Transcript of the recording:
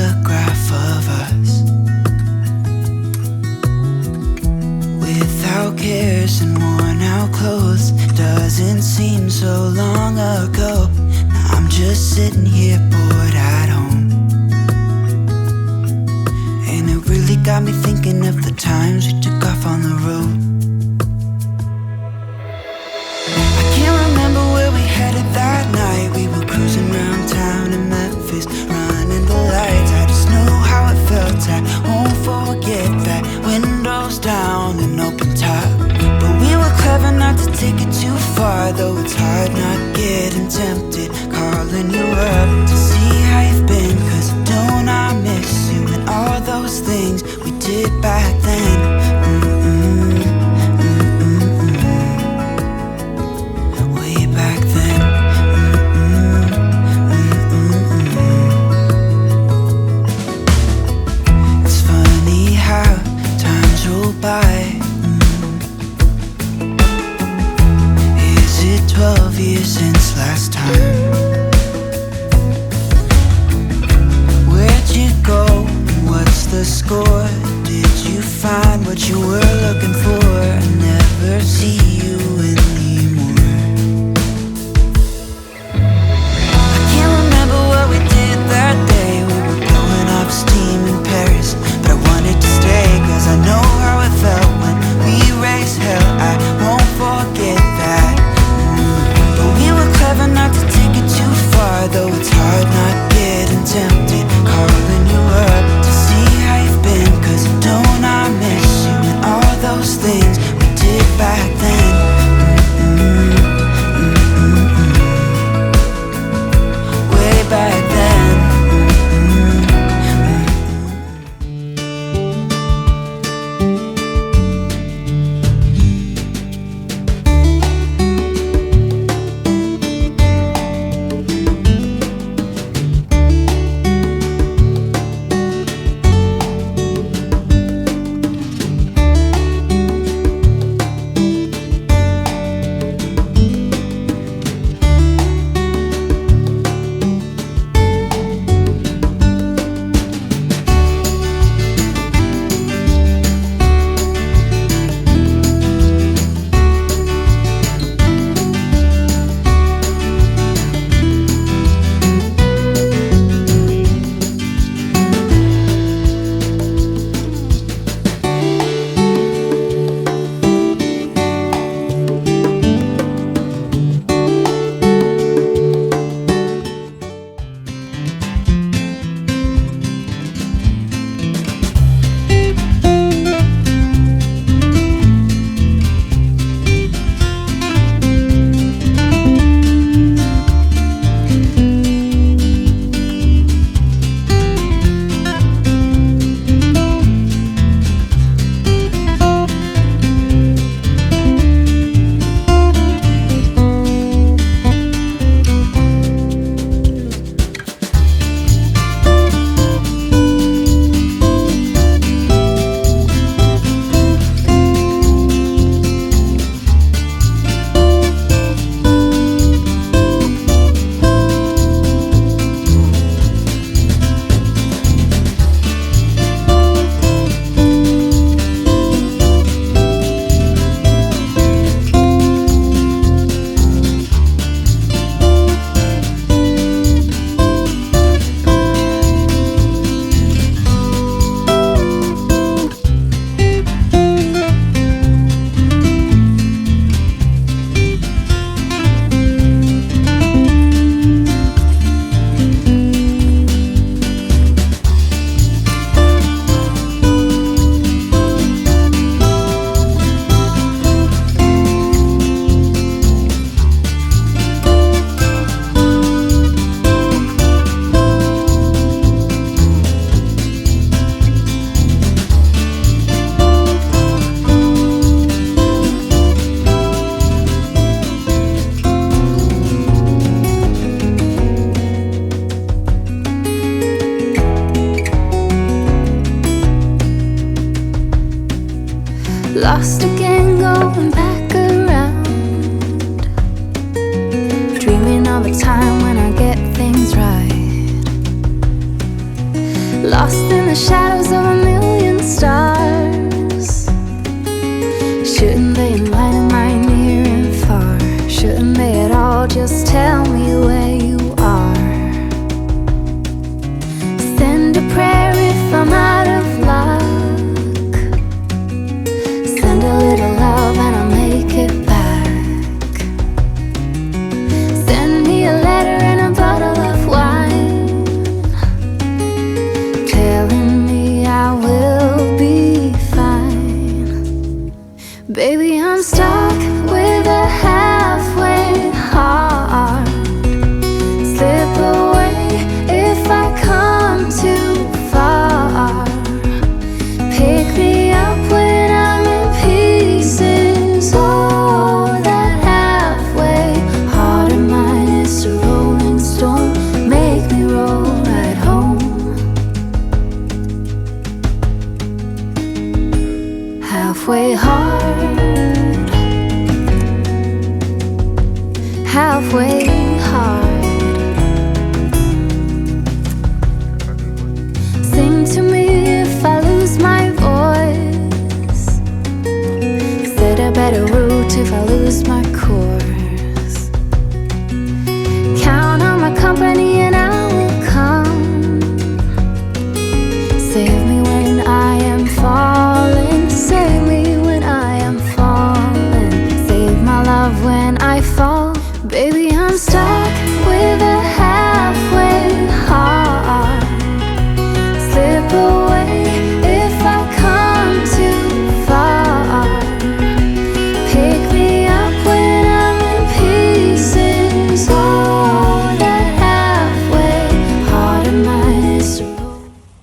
photograph of us, without cares and worn out clothes. Doesn't seem so long ago. Now I'm just sitting here bored at home, and it really got me thinking of the times we took off on the road. I can't remember where we headed that night. We were cruising around town in Memphis, running the lights. I just know how it felt. I won't forget that. Windows down and open top, but we were clever not to take it too far. Though it's hard not getting tempted, calling you up to see how you've been. Cause don't I miss you and all those things we did back then. Way back then. It's funny how times roll by. Is it 12 years since last time? Where'd you go? What's the score? Did you find what you were looking for? I never see you anymore. I can't remember what we did that day. We were blowing off steam in Paris, but I wanted to stay. Cause I know how it felt when we raised hell. I won't forget that. But we were clever not to take it too far. Though it's hard not getting tempted, calling you up to see how you've been. Cause don't I miss you and all those things we did back then. Way back then. Lost again, going back around, dreaming of a time when I get things right. lost in the shadows of a million stars. Shouldn't they enlighten my near and far? Shouldn't they at all just tell me where you are? Send a prayer if I'm out of luck. Send a little love and I'll make it back. Send me a letter and a bottle of wine, telling me I will be fine. Baby, I'm stuck with a halfway heart. Slip away if I come too far. Pick me up when I'm in pieces. Oh, that halfway heart of mine is a rolling stone. Make me roll right home. Halfway hard, halfway hard. Sing to me if I lose my voice. Set a better route if I lose my course. Count on my company and I will come. Save